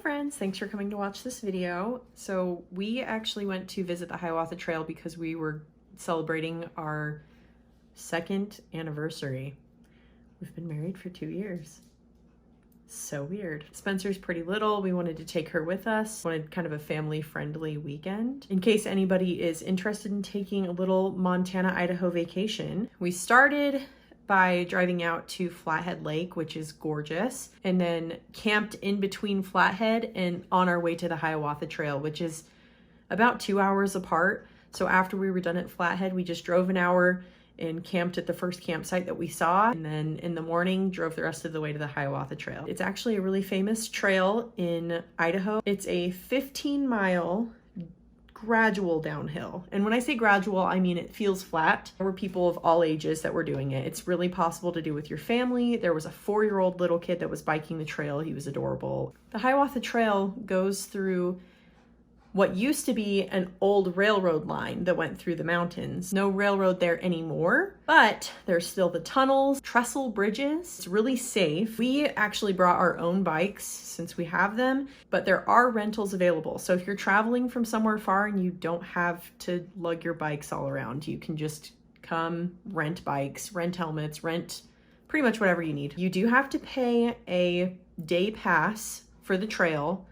friends, thanks for coming to watch this video. So we actually went to visit the Hiawatha Trail because we were celebrating our 2nd anniversary. We've been married for 2 years. So weird. Spencer's pretty little. We wanted to take her with us. Wanted kind of a family-friendly weekend. In case anybody is interested in taking a little Montana-Idaho vacation, we started by driving out to Flathead Lake, which is gorgeous, and then camped in between Flathead and on our way to the Hiawatha Trail, which is about 2 hours apart. So after we were done at Flathead, we just drove an hour and camped at the first campsite that we saw, and then in the morning drove the rest of the way to the Hiawatha Trail. It's actually a really famous trail in Idaho. It's a 15-mile gradual downhill. And when I say gradual, I mean it feels flat. There were people of all ages that were doing it. It's really possible to do with your family. There was a 4-year-old little kid that was biking the trail. He was adorable. The Hiawatha Trail goes through what used to be an old railroad line that went through the mountains. No railroad there anymore, but there's still the tunnels, trestle bridges. It's really safe. We actually brought our own bikes since we have them, but there are rentals available. So if you're traveling from somewhere far and you don't have to lug your bikes all around, you can just come rent bikes, rent helmets, rent pretty much whatever you need. You do have to pay a day pass for the trail,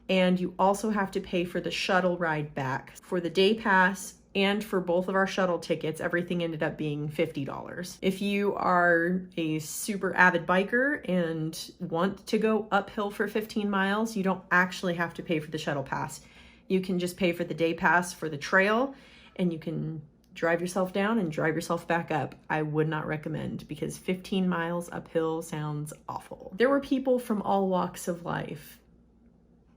and you also have to pay for the shuttle ride back. For the day pass and for both of our shuttle tickets, everything ended up being $50. If you are a super avid biker and want to go uphill for 15 miles, you don't actually have to pay for the shuttle pass. You can just pay for the day pass for the trail, and you can drive yourself down and drive yourself back up. I would not recommend, because 15 miles uphill sounds awful. There were people from all walks of life.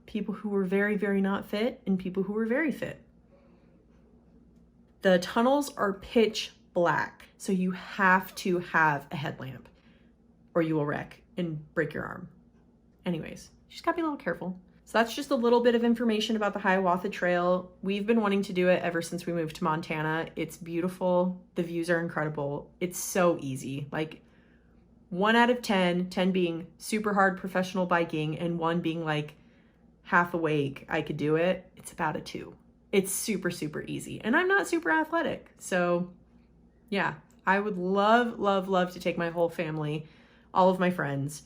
People who were very, very not fit and people who were very fit. The tunnels are pitch black, so you have to have a headlamp or you will wreck and break your arm. Anyways, you just gotta be a little careful. So that's just a little bit of information about the Hiawatha Trail. We've been wanting to do it ever since we moved to Montana. It's beautiful. The views are incredible. It's so easy. Like 1 out of 10, 10 being super hard professional biking and 1 being like half awake, I could do it. It's about a 2. It's super, super easy. And I'm not super athletic. So yeah, I would love, love, love to take my whole family, all of my friends.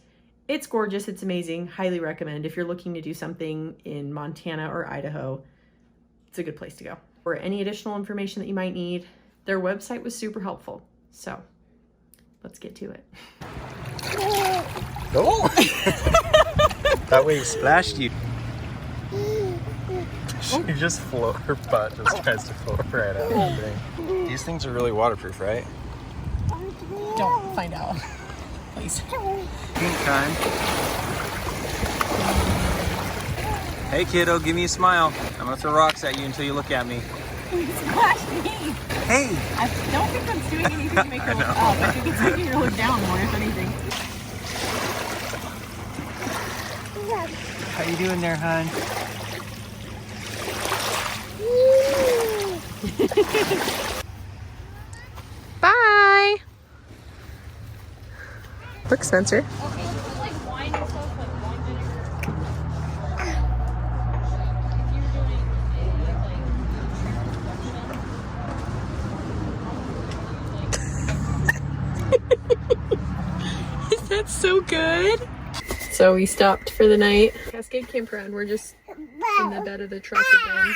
It's gorgeous. It's amazing. Highly recommend. If you're looking to do something in Montana or Idaho, it's a good place to go. For any additional information that you might need, their website was super helpful. So let's get to it. Oh! That wave splashed you. She just float, her butt just tries to float right out of the thing. These things are really waterproof, right? Don't find out, please. Pink time. Hey kiddo, give me a smile. I'm gonna throw rocks at you until you look at me. You splashed me. Hey! I don't think that's doing anything to make her look up. I think it's making her look down more, if anything. How you doing there, hon? Bye! Look, Spencer. Is that so good? So we stopped for the night. Cascade Campground. We're just in the bed of the truck again.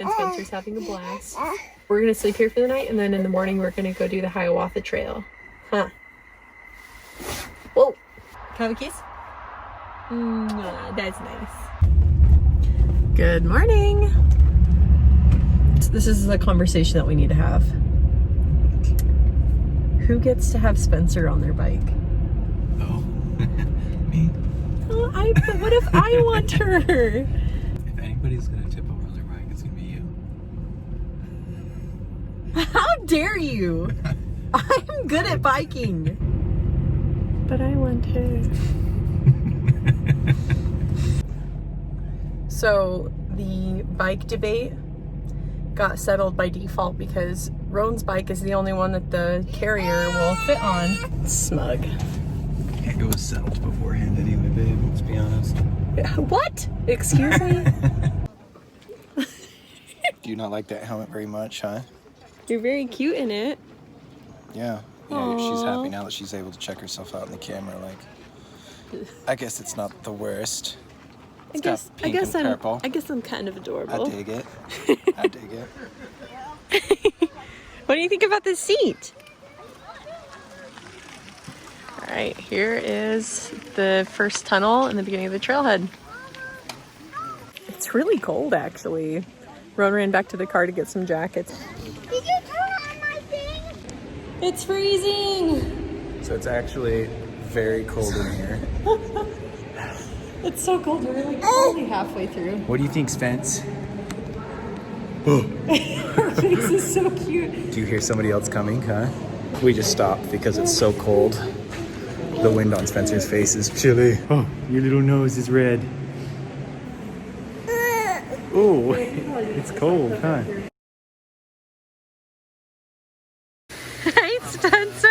And Spencer's having a blast. We're gonna sleep here for the night, and then in the morning we're gonna go do the Hiawatha Trail. Huh. Whoa. Can I have a kiss? That's nice. Good morning. This is the conversation that we need to have. Who gets to have Spencer on their bike? Oh, me? Oh, but what if I want her? If anybody's gonna tip over on their bike, it's gonna be you. How dare you? I'm good at biking. But I want her. So the bike debate got settled by default because Roan's bike is the only one that the carrier will fit on. Smug. It was settled beforehand anyway, babe. What? Excuse me? Do you not like that helmet very much, huh? You're very cute in it. Yeah. Yeah, she's happy now that she's able to check herself out in the camera. Like, I guess it's not the worst. It's got pink and purple. I guess I'm kind of adorable. I dig it. I dig it. What do you think about this seat? All right, here is the first tunnel in the beginning of the trailhead. It's really cold, actually. Ron ran back to the car to get some jackets. Did you turn on my thing? It's freezing! So it's actually very cold in here. It's so cold, we're like only halfway through. What do you think, Spence? Her face is so cute. Do you hear somebody else coming, huh? We just stopped because it's so cold. The wind on Spencer's face is chilly. Oh, your little nose is red. Oh, it's cold, huh? Hi, Spencer!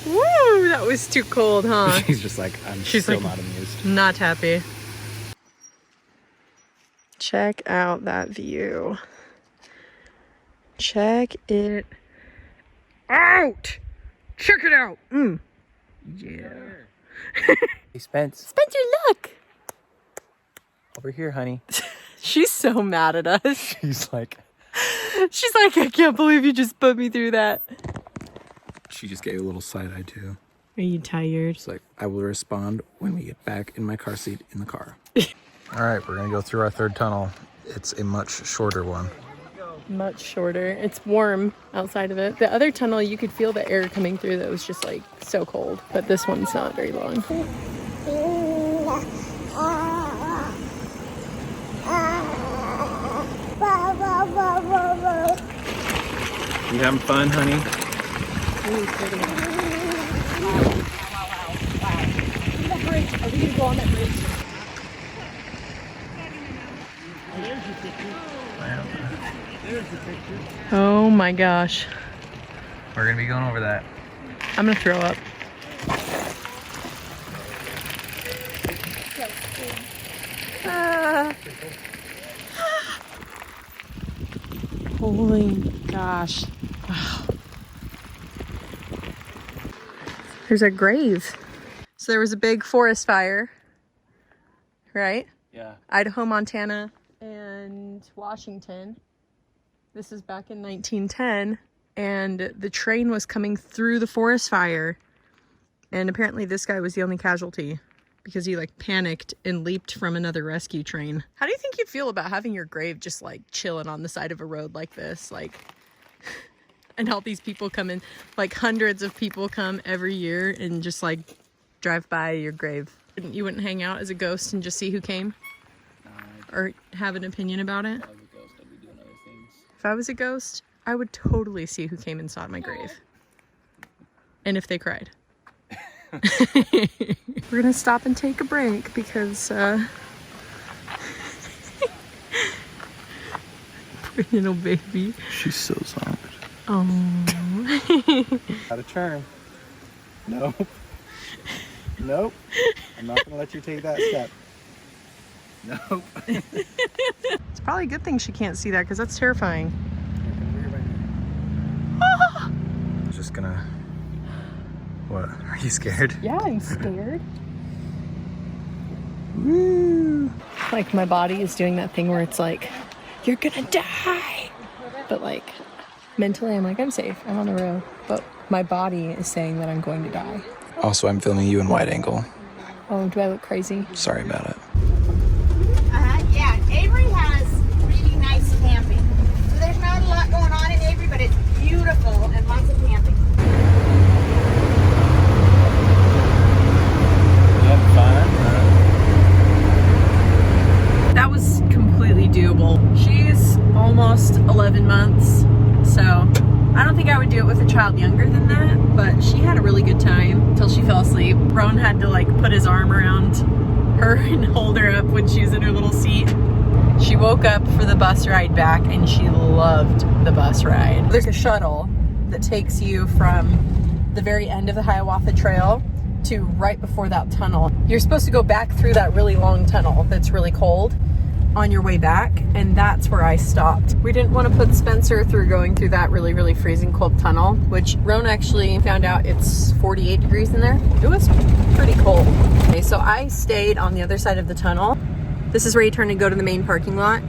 Woo, that was too cold, huh? She's just like, She's still not amused. Not happy. Check out that view. Check it out! Check it out! Yeah. Hey, Spence. Spencer, look! Over here, honey. She's so mad at us. She's like, I can't believe you just put me through that. she just gave a little side eye too. Are you tired? It's like, I will respond when we get back in my car seat in the car. All right, we're gonna go through our third tunnel. It's a much shorter one. Much shorter. It's warm outside of it. The other tunnel, you could feel the air coming through that was just like so cold, but this one's not very long. You having fun, honey? Ooh, pretty. Wow. That bridge. Are we gonna go on that bridge? Oh my gosh. We're gonna be going over that. I'm gonna throw up. Holy gosh. Wow. There's a grave. So there was a big forest fire, right? Yeah. Idaho, Montana, and Washington. This is back in 1910, and the train was coming through the forest fire, and apparently this guy was the only casualty because he like panicked and leaped from another rescue train. How do you think you'd feel about having your grave just like chilling on the side of a road like this, like, and all these people come in, like hundreds of people come every year and just like drive by your grave? You wouldn't hang out as a ghost and just see who came? Or have an opinion about it? If I was a ghost, I would totally see who came and saw my grave. And if they cried. We're gonna stop and take a break because poor little baby. She's so soft. Oh. Out of turn. Nope. Nope. I'm not gonna let you take that step. Nope. It's probably a good thing she can't see that because that's terrifying. I'm just gonna. What? Are you scared? Yeah, I'm scared. Woo! Like my body is doing that thing where it's like, you're gonna die. But like, mentally I'm like, I'm safe. I'm on the road. But my body is saying that I'm going to die. Also, I'm filming you in wide angle. Oh, do I look crazy? Sorry about it. Yeah, Avery has really nice camping. So there's not a lot going on in Avery, but it's beautiful and lots of camping. That was completely doable. She's almost 11 months, so I don't think I would do it with a child younger than that, but she had a really good time until she fell asleep. Roan had to like put his arm around her and hold her up when she was in her little seat. She woke up for the bus ride back and she loved the bus ride. There's a shuttle that takes you from the very end of the Hiawatha Trail to right before that tunnel. You're supposed to go back through that really long tunnel that's really cold on your way back, and that's where I stopped. We didn't want to put Spencer through going through that really, really freezing cold tunnel, which Roan actually found out it's 48 degrees in there. It was pretty cold. Okay, so I stayed on the other side of the tunnel. This is where you turn and go to the main parking lot,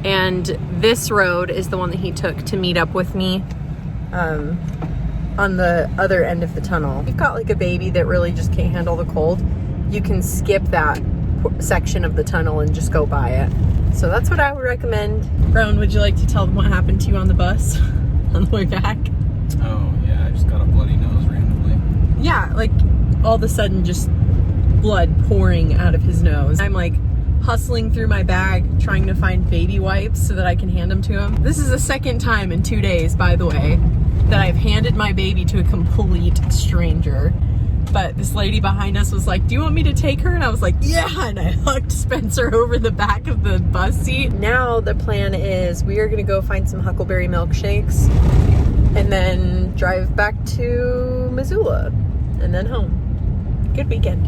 and this road is the one that he took to meet up with me on the other end of the tunnel. If you've got like a baby that really just can't handle the cold, you can skip that section of the tunnel and just go by it. So that's what I would recommend. Roan, would you like to tell them what happened to you on the bus on the way back? Oh, yeah, I just got a bloody nose randomly. Yeah, like all of a sudden just blood pouring out of his nose. I'm like hustling through my bag trying to find baby wipes so that I can hand them to him. This is the second time in 2 days, by the way, that I've handed my baby to a complete stranger. But this lady behind us was like, do you want me to take her? And I was like, yeah, and I hugged Spencer over the back of the bus seat. Now the plan is we are gonna go find some huckleberry milkshakes and then drive back to Missoula and then home. Good weekend.